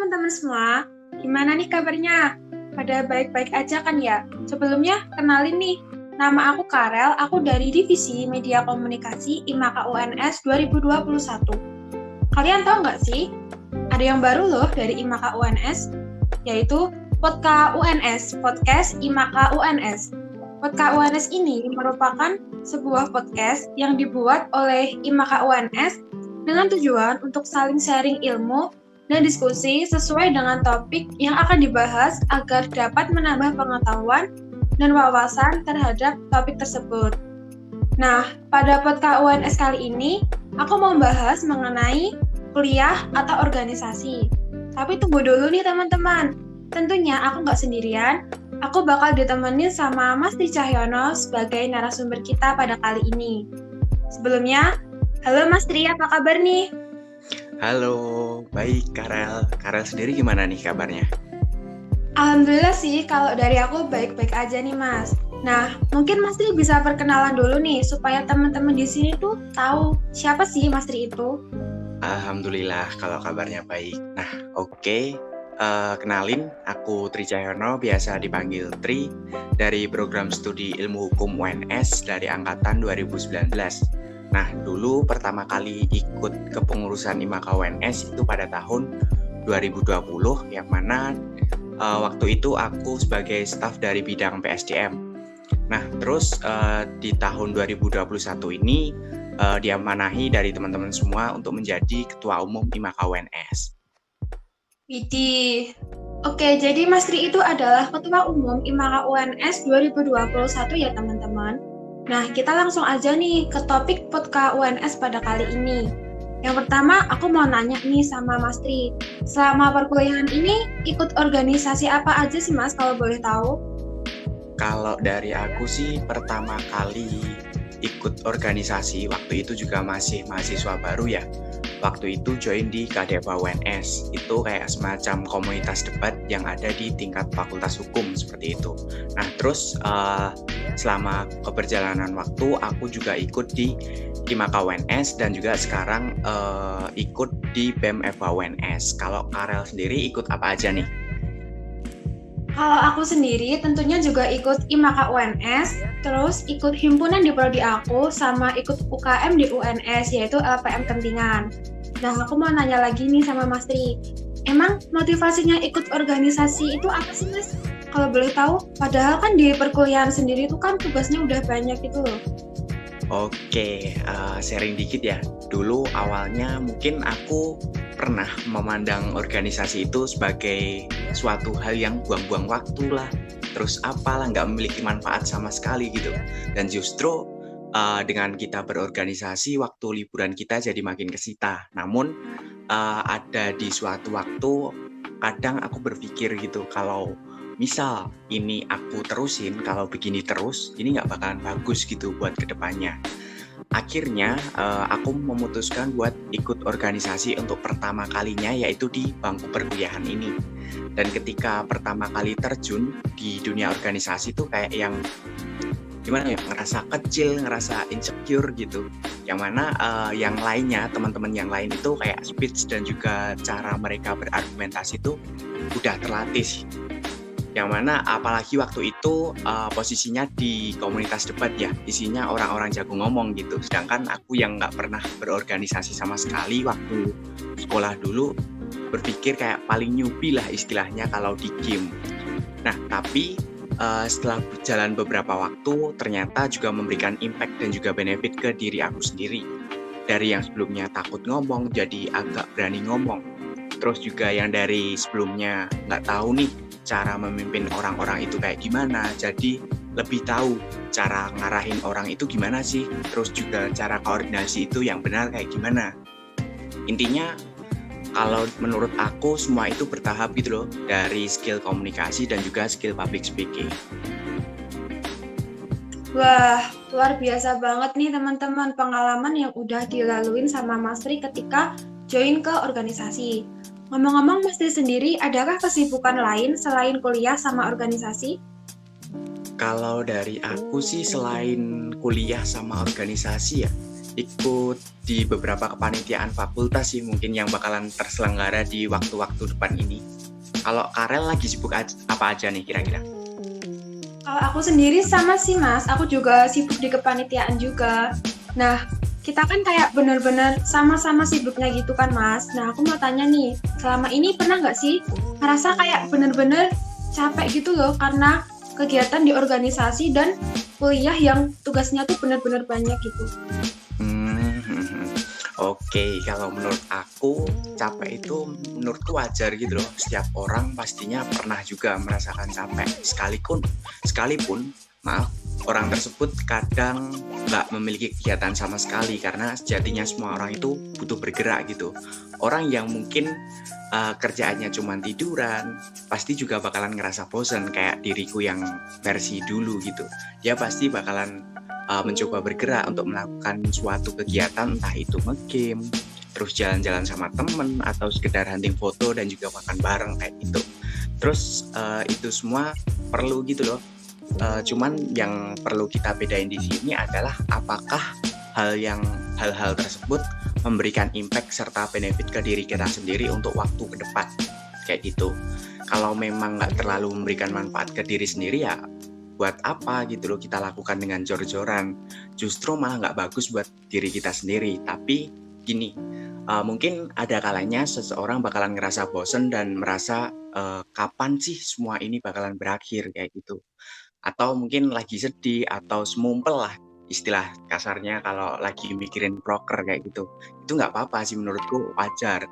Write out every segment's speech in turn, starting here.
teman-teman semua, gimana nih kabarnya? Pada baik-baik aja kan ya? Sebelumnya, kenalin nih, nama aku Karel, aku dari Divisi Media Komunikasi IMAKA UNS 2021. Kalian tahu nggak sih, ada yang baru loh dari IMAKA UNS, yaitu Podcast UNS, Podcast IMAKA UNS. Podcast UNS ini merupakan sebuah podcast yang dibuat oleh IMAKA UNS dengan tujuan untuk saling sharing ilmu dan diskusi sesuai dengan topik yang akan dibahas agar dapat menambah pengetahuan dan wawasan terhadap topik tersebut. Nah, pada podcast UNS kali ini, aku mau bahas mengenai kuliah atau organisasi. Tapi tunggu dulu nih teman-teman, tentunya aku nggak sendirian, aku bakal ditemenin sama Mas Tri Cahyono sebagai narasumber kita pada kali ini. Sebelumnya, halo Mas Tri, apa kabar nih? Halo, baik Karel. Karel sendiri gimana nih kabarnya? Alhamdulillah sih, kalau dari aku baik-baik aja nih Mas. Nah, mungkin Mas Tri bisa perkenalan dulu nih, supaya teman-teman di sini tuh tahu siapa sih Mas Tri itu. Alhamdulillah kalau kabarnya baik. Nah, oke. Kenalin, aku Tri Cahyono, biasa dipanggil Tri, dari program studi ilmu hukum UNS dari angkatan 2019. Nah, dulu pertama kali ikut kepengurusan IMAKA UNS itu pada tahun 2020, yang mana waktu itu aku sebagai staf dari bidang PSDM. Nah, terus di tahun 2021 ini diamanahi dari teman-teman semua untuk menjadi Ketua Umum IMAKA UNS. Widih. Oke, jadi Mas Tri itu adalah Ketua Umum IMAKA UNS 2021 ya teman-teman. Nah, kita langsung aja nih ke topik podcast UNS pada kali ini. Yang pertama, aku mau nanya nih sama Mas Tri. Selama perkuliahan ini, ikut organisasi apa aja sih Mas, kalau boleh tahu? Kalau dari aku sih, pertama kali ikut organisasi, waktu itu juga masih mahasiswa baru ya. Waktu itu join di Kadeva UNS, itu kayak semacam komunitas debat yang ada di tingkat fakultas hukum seperti itu. Nah terus selama keberjalanan waktu aku juga ikut di IMAKA UNS dan juga sekarang ikut di BEM FH UNS. Kalau Karel sendiri ikut apa aja nih? Kalau aku sendiri tentunya juga ikut IMAKA UNS, terus ikut himpunan di prodi aku, sama ikut UKM di UNS, yaitu LPM Kentingan. Nah, aku mau nanya lagi nih sama Mas Tri. Emang motivasinya ikut organisasi itu apa sih, Mas? Kalau boleh tahu, padahal kan di perkuliahan sendiri itu kan tugasnya udah banyak gitu loh. Oke, sharing dikit ya. Dulu awalnya mungkin aku pernah memandang organisasi itu sebagai suatu hal yang buang-buang waktu lah. Terus apalah, nggak memiliki manfaat sama sekali gitu. Dan justru dengan kita berorganisasi, waktu liburan kita jadi makin kesita. Namun ada di suatu waktu, kadang aku berpikir gitu, kalau misal ini aku terusin, kalau begini terus, ini nggak bakalan bagus gitu buat kedepannya. Akhirnya aku memutuskan buat ikut organisasi untuk pertama kalinya, yaitu di bangku perkuliahan ini. Dan ketika pertama kali terjun di dunia organisasi tuh kayak yang gimana ya, ngerasa kecil, ngerasa insecure gitu. Yang mana yang lainnya, teman-teman yang lain itu kayak speech dan juga cara mereka berargumentasi itu udah terlatih. Yang mana apalagi waktu itu posisinya di komunitas debat ya, isinya orang-orang jago ngomong gitu. Sedangkan aku yang nggak pernah berorganisasi sama sekali waktu sekolah dulu, berpikir kayak paling newbie lah istilahnya kalau di game. Nah tapi setelah berjalan beberapa waktu, ternyata juga memberikan impact dan juga benefit ke diri aku sendiri. Dari yang sebelumnya takut ngomong jadi agak berani ngomong. Terus juga yang dari sebelumnya nggak tahu nih cara memimpin orang-orang itu kayak gimana, jadi lebih tahu cara ngarahin orang itu gimana sih, terus juga cara koordinasi itu yang benar kayak gimana. Intinya kalau menurut aku semua itu bertahap gitu loh, dari skill komunikasi dan juga skill public speaking. Wah, luar biasa banget nih teman-teman pengalaman yang udah dilaluin sama Mas Tri ketika join ke organisasi. Ngomong-ngomong, Mas Tri sendiri, adakah kesibukan lain selain kuliah sama organisasi? Kalau dari aku sih selain kuliah sama organisasi ya, ikut di beberapa kepanitiaan fakultas sih mungkin yang bakalan terselenggara di waktu-waktu depan ini. Kalau Karel lagi sibuk apa aja nih kira-kira? Kalau aku sendiri sama sih Mas, aku juga sibuk di kepanitiaan juga. Nah, kita kan kayak bener-bener sama-sama sibuknya gitu kan Mas. Nah, aku mau tanya nih, selama ini pernah nggak sih ngerasa kayak bener-bener capek gitu loh karena kegiatan di organisasi dan kuliah yang tugasnya tuh bener-bener banyak gitu. Oke, kalau menurut aku capek itu menurutku wajar gitu loh. Setiap orang pastinya pernah juga merasakan capek. Sekalipun, maaf, orang tersebut kadang nggak memiliki kegiatan sama sekali karena sejatinya semua orang itu butuh bergerak gitu. Orang yang mungkin kerjaannya cuma tiduran, pasti juga bakalan ngerasa bosan kayak diriku yang versi dulu gitu. Dia pasti bakalan mencoba bergerak untuk melakukan suatu kegiatan, entah itu nge-game, terus jalan-jalan sama temen, atau sekedar hunting foto dan juga makan bareng kayak gitu. Terus itu semua perlu gitu loh. Cuman yang perlu kita bedain di sini adalah apakah hal-hal tersebut memberikan impact serta benefit ke diri kita sendiri untuk waktu ke depan kayak gitu. Kalau memang nggak terlalu memberikan manfaat ke diri sendiri ya buat apa gitu loh kita lakukan dengan jor-joran, justru malah nggak bagus buat diri kita sendiri. Tapi gini, mungkin ada kalanya seseorang bakalan ngerasa bosen dan merasa kapan sih semua ini bakalan berakhir kayak gitu, atau mungkin lagi sedih atau semumpel lah istilah kasarnya kalau lagi mikirin proker kayak gitu. Itu nggak apa-apa sih menurutku, wajar.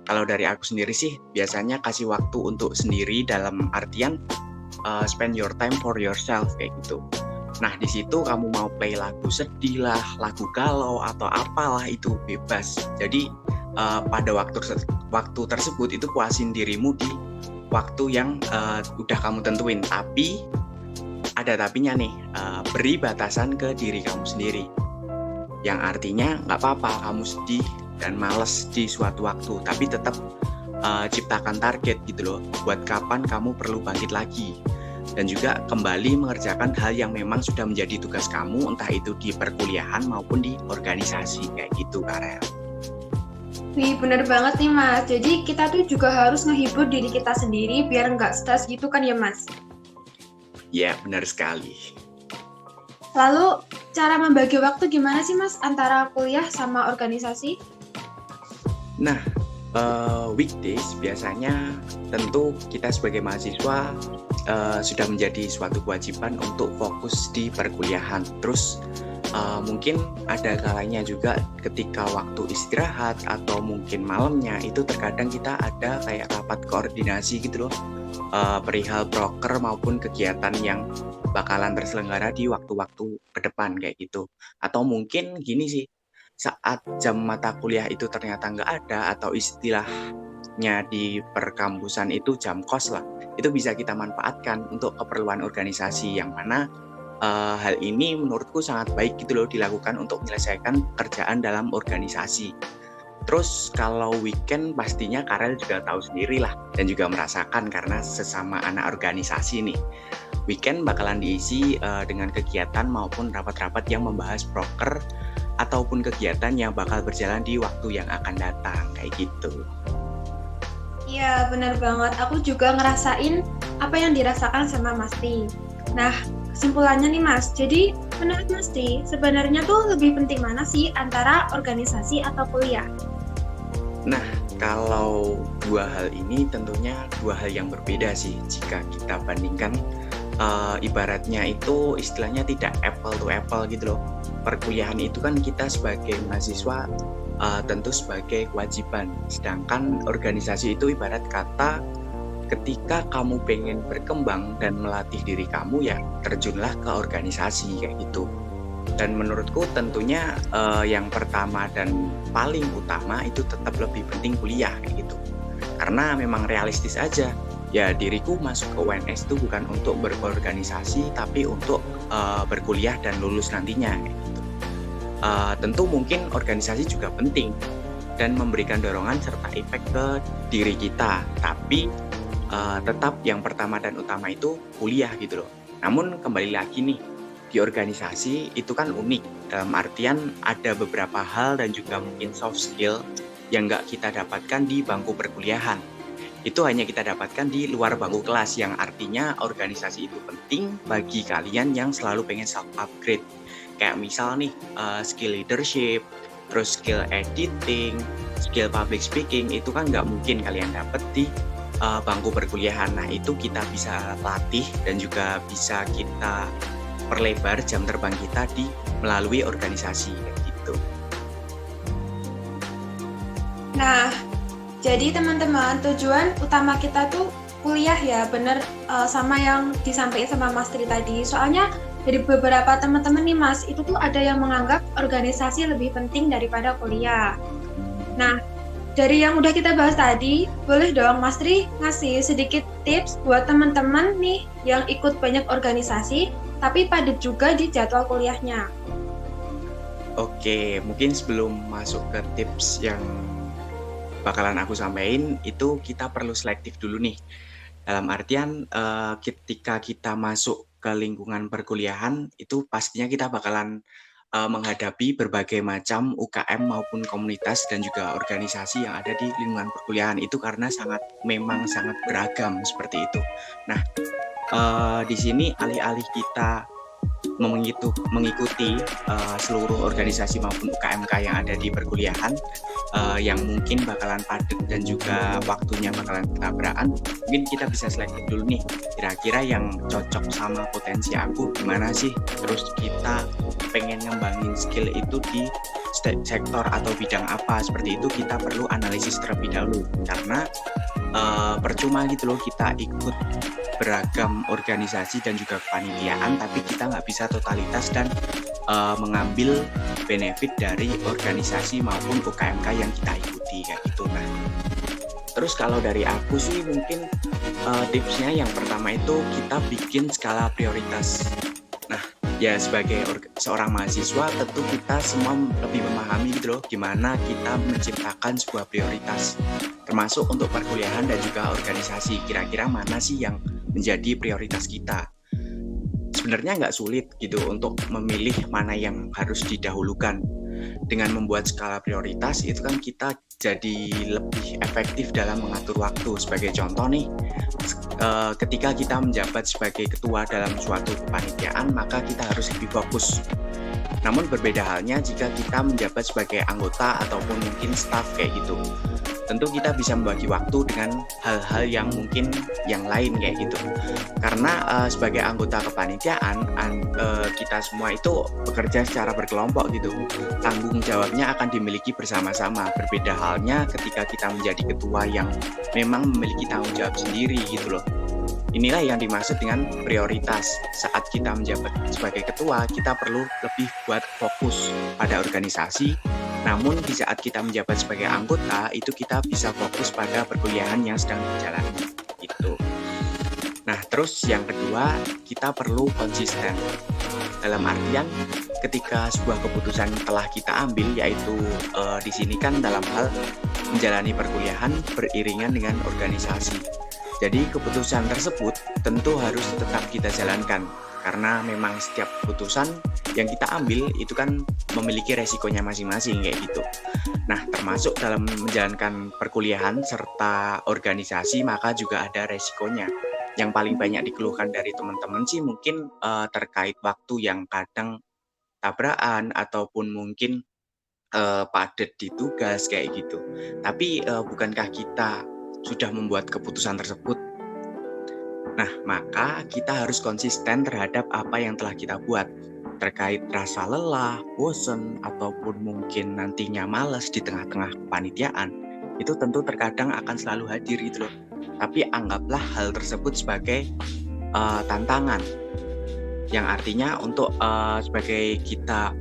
Kalau dari aku sendiri sih biasanya kasih waktu untuk sendiri dalam artian spend your time for yourself kayak gitu. Nah di situ kamu mau play lagu sedih lah, lagu galau atau apalah itu bebas. Jadi pada waktu tersebut itu puasin dirimu di waktu yang udah kamu tentuin. Tapi ada tapinya nih, beri batasan ke diri kamu sendiri. Yang artinya nggak apa-apa kamu sedih dan males di suatu waktu, tapi tetap ciptakan target gitu loh, buat kapan kamu perlu bangkit lagi. Dan juga kembali mengerjakan hal yang memang sudah menjadi tugas kamu, entah itu di perkuliahan maupun di organisasi kayak gitu, Karel. Wih, bener banget nih Mas. Jadi kita tuh juga harus ngehibur diri kita sendiri biar nggak stres gitu kan ya Mas? Ya, benar sekali. Lalu cara membagi waktu gimana sih Mas antara kuliah sama organisasi? Nah, weekdays biasanya tentu kita sebagai mahasiswa sudah menjadi suatu kewajiban untuk fokus di perkuliahan. Terus mungkin ada kalanya juga ketika waktu istirahat atau mungkin malamnya itu terkadang kita ada kayak rapat koordinasi gitu loh, perihal proker maupun kegiatan yang bakalan terselenggara di waktu-waktu ke depan kayak gitu. Atau mungkin gini sih, saat jam mata kuliah itu ternyata nggak ada atau istilahnya di perkampusan itu jam kos lah, itu bisa kita manfaatkan untuk keperluan organisasi, yang mana hal ini menurutku sangat baik gitu loh dilakukan untuk menyelesaikan pekerjaan dalam organisasi. Terus kalau weekend pastinya Karel juga tahu sendiri lah dan juga merasakan karena sesama anak organisasi nih. Weekend bakalan diisi dengan kegiatan maupun rapat-rapat yang membahas proker ataupun kegiatan yang bakal berjalan di waktu yang akan datang kayak gitu. Iya, benar banget. Aku juga ngerasain apa yang dirasakan sama Mas Ti. Nah, kesimpulannya nih Mas, jadi menurut Mas Ti, sebenarnya tuh lebih penting mana sih antara organisasi atau kuliah? Nah, kalau dua hal ini tentunya dua hal yang berbeda sih jika kita bandingkan. Ibaratnya itu istilahnya tidak apple to apple gitu loh. Perkuliahan itu kan kita sebagai mahasiswa tentu sebagai kewajiban, sedangkan organisasi itu ibarat kata ketika kamu pengen berkembang dan melatih diri kamu ya terjunlah ke organisasi kayak gitu. Dan menurutku tentunya yang pertama dan paling utama itu tetap lebih penting kuliah kayak gitu, karena memang realistis aja ya, diriku masuk ke UNS itu bukan untuk berorganisasi tapi untuk berkuliah dan lulus nantinya kayak gitu. Tentu mungkin organisasi juga penting dan memberikan dorongan serta efek ke diri kita, tapi tetap yang pertama dan utama itu kuliah gitu loh. Namun kembali lagi nih, di organisasi itu kan unik, dalam artian ada beberapa hal dan juga mungkin soft skill yang nggak kita dapatkan di bangku perkuliahan. Itu hanya kita dapatkan di luar bangku kelas, yang artinya organisasi itu penting bagi kalian yang selalu pengen self-upgrade. Kayak misal nih, skill leadership, terus skill editing, skill public speaking, itu kan nggak mungkin kalian dapet di bangku perkuliahan. Nah, itu kita bisa latih dan juga bisa kita perlebar jam terbang kita melalui organisasi kayak gitu. Nah, jadi teman-teman, tujuan utama kita tuh kuliah ya, bener sama yang disampaikan sama Mas Tri tadi. Soalnya dari beberapa teman-teman nih Mas, itu tuh ada yang menganggap organisasi lebih penting daripada kuliah. Nah, dari yang udah kita bahas tadi, boleh dong Mas Tri ngasih sedikit tips buat teman-teman nih yang ikut banyak organisasi, tapi padat juga di jadwal kuliahnya. Oke, mungkin sebelum masuk ke tips yang bakalan aku sampaikan, itu kita perlu selektif dulu nih. Dalam artian ketika kita masuk ke lingkungan perkuliahan, itu pastinya kita bakalan menghadapi berbagai macam UKM maupun komunitas dan juga organisasi yang ada di lingkungan perkuliahan. Itu karena memang sangat beragam seperti itu. Nah, di sini alih-alih kita mengikuti seluruh organisasi maupun UKMK yang ada di perkuliahan, yang mungkin bakalan padat dan juga waktunya bakalan bertabrakan, mungkin kita bisa selektif dulu nih, kira-kira yang cocok sama potensi aku gimana sih, terus kita pengen ngembangin skill itu di sektor atau bidang apa. Seperti itu kita perlu analisis terlebih dahulu, karena percuma gitu loh kita ikut beragam organisasi dan juga kepanitiaan tapi kita nggak bisa totalitas dan mengambil benefit dari organisasi maupun UKMK yang kita ikuti kayak gitu. Nah, terus kalau dari aku sih mungkin tipsnya yang pertama itu kita bikin skala prioritas. Nah, ya sebagai seorang mahasiswa tentu kita semua lebih memahami gitu loh gimana kita menciptakan sebuah prioritas, termasuk untuk perkuliahan dan juga organisasi. Kira-kira mana sih yang menjadi prioritas kita? Sebenarnya nggak sulit gitu untuk memilih mana yang harus didahulukan. Dengan membuat skala prioritas itu kan kita jadi lebih efektif dalam mengatur waktu. Sebagai contoh nih, ketika kita menjabat sebagai ketua dalam suatu kepanitiaan, maka kita harus lebih fokus. Namun berbeda halnya jika kita menjabat sebagai anggota ataupun mungkin staff kayak gitu. Tentu kita bisa membagi waktu dengan hal-hal yang mungkin yang lain kayak gitu. Karena sebagai anggota kepanitiaan, kita semua itu bekerja secara berkelompok gitu. Tanggung jawabnya akan dimiliki bersama-sama. Berbeda halnya ketika kita menjadi ketua yang memang memiliki tanggung jawab sendiri gitu loh. Inilah yang dimaksud dengan prioritas. Saat kita menjabat sebagai ketua, kita perlu lebih buat fokus pada organisasi. Namun di saat kita menjabat sebagai anggota, itu kita bisa fokus pada perkuliahan yang sedang berjalan. Gitu. Nah, terus yang kedua, kita perlu konsisten. Dalam artian, ketika sebuah keputusan telah kita ambil, yaitu di sini kan dalam hal menjalani perkuliahan beriringan dengan organisasi. Jadi keputusan tersebut tentu harus tetap kita jalankan, karena memang setiap keputusan yang kita ambil itu kan memiliki resikonya masing-masing kayak gitu. Nah, termasuk dalam menjalankan perkuliahan serta organisasi maka juga ada resikonya. Yang paling banyak dikeluhkan dari teman-teman sih mungkin terkait waktu yang kadang tabrakan ataupun mungkin padat di tugas kayak gitu. Tapi bukankah kita sudah membuat keputusan tersebut? Nah, maka kita harus konsisten terhadap apa yang telah kita buat. Terkait rasa lelah, bosen, ataupun mungkin nantinya malas di tengah-tengah kepanitiaan, itu tentu terkadang akan selalu hadir gitu loh. Tapi anggaplah hal tersebut sebagai tantangan, yang artinya untuk sebagai kita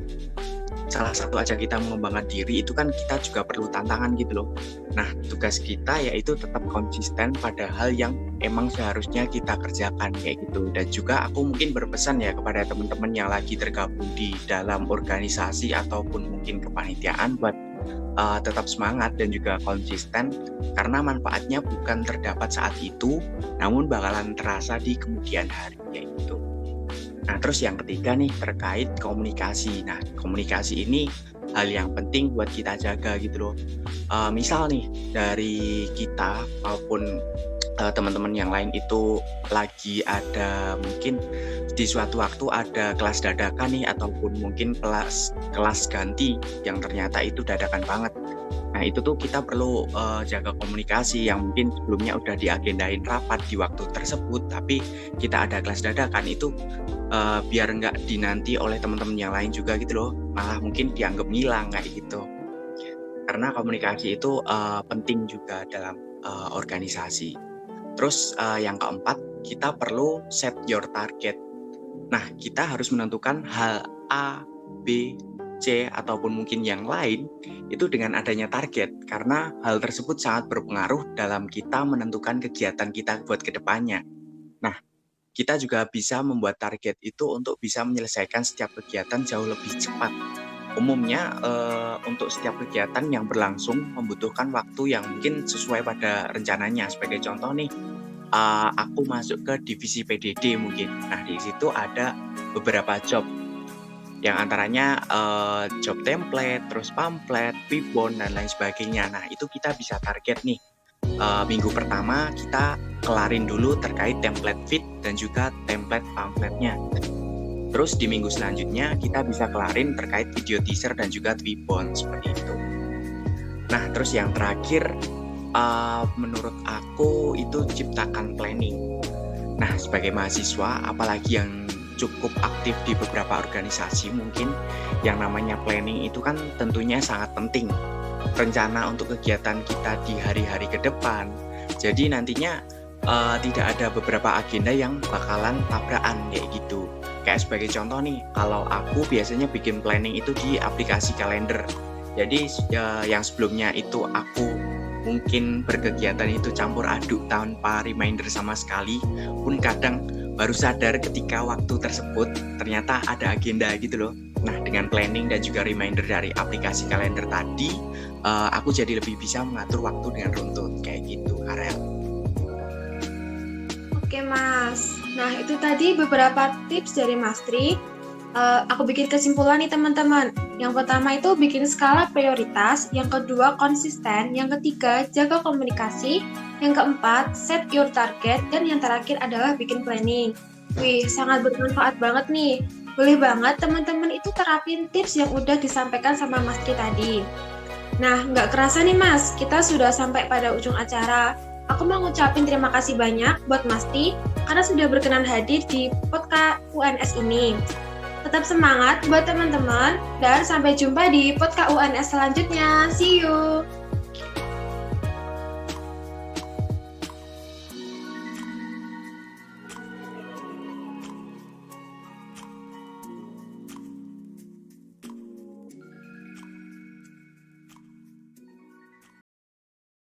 salah satu ajang kita mengembangkan diri itu kan kita juga perlu tantangan gitu loh. Nah, tugas kita yaitu tetap konsisten pada hal yang emang seharusnya kita kerjakan kayak gitu. Dan juga aku mungkin berpesan ya kepada teman-teman yang lagi tergabung di dalam organisasi ataupun mungkin kepanitiaan buat tetap semangat dan juga konsisten, karena manfaatnya bukan terdapat saat itu, namun bakalan terasa di kemudian hari kayak gitu. Nah, terus yang ketiga nih terkait komunikasi. Nah, komunikasi ini hal yang penting buat kita jaga gitu loh. Misal nih dari kita maupun teman-teman yang lain itu lagi ada mungkin di suatu waktu ada kelas dadakan nih ataupun mungkin kelas ganti yang ternyata itu dadakan banget. Nah, itu tuh kita perlu jaga komunikasi yang mungkin sebelumnya udah diagendain rapat di waktu tersebut, tapi kita ada kelas dadakan itu biar nggak dinanti oleh teman-teman yang lain juga gitu loh, malah mungkin dianggap ngilang kayak gitu. Karena komunikasi itu penting juga dalam organisasi. Terus yang keempat, kita perlu set your target. Nah, kita harus menentukan hal A, B, C, ataupun mungkin yang lain itu dengan adanya target, karena hal tersebut sangat berpengaruh dalam kita menentukan kegiatan kita buat kedepannya. Nah, kita juga bisa membuat target itu untuk bisa menyelesaikan setiap kegiatan jauh lebih cepat. Umumnya untuk setiap kegiatan yang berlangsung membutuhkan waktu yang mungkin sesuai pada rencananya. Sebagai contoh nih, aku masuk ke divisi PDD mungkin. Nah, di situ ada beberapa job yang antaranya job template, terus pamflet, ribbon, dan lain sebagainya. Nah, itu kita bisa target nih. Minggu pertama kita kelarin dulu terkait template fit dan juga template pamfletnya. Terus di minggu selanjutnya kita bisa kelarin terkait video teaser dan juga ribbon seperti itu. Nah, terus yang terakhir menurut aku itu ciptakan planning. Nah, sebagai mahasiswa apalagi yang cukup aktif di beberapa organisasi mungkin yang namanya planning itu kan tentunya sangat penting. Rencana untuk kegiatan kita di hari-hari ke depan. Jadi nantinya tidak ada beberapa agenda yang bakalan tabrakan kayak gitu. Kayak sebagai contoh nih, kalau aku biasanya bikin planning itu di aplikasi kalender. Jadi yang sebelumnya itu aku mungkin berkegiatan itu campur aduk tanpa reminder sama sekali, pun kadang baru sadar ketika waktu tersebut ternyata ada agenda gitu loh. Nah, dengan planning dan juga reminder dari aplikasi kalender tadi, aku jadi lebih bisa mengatur waktu dengan runtun kayak gitu, Karel. Oke Mas, nah itu tadi beberapa tips dari Mas Tri. Aku bikin kesimpulan nih teman-teman. Yang pertama itu bikin skala prioritas, yang kedua konsisten, yang ketiga jaga komunikasi, yang keempat set your target, dan yang terakhir adalah bikin planning. Wih, sangat bermanfaat banget nih. Boleh banget teman-teman itu terapin tips yang udah disampaikan sama Mas Tri tadi. Nah, nggak kerasa nih Mas, kita sudah sampai pada ujung acara. Aku mau ngucapin terima kasih banyak buat Mas Tri karena sudah berkenan hadir di podcast UNS ini. Tetap semangat buat teman-teman dan sampai jumpa di podcast UNS selanjutnya. See you!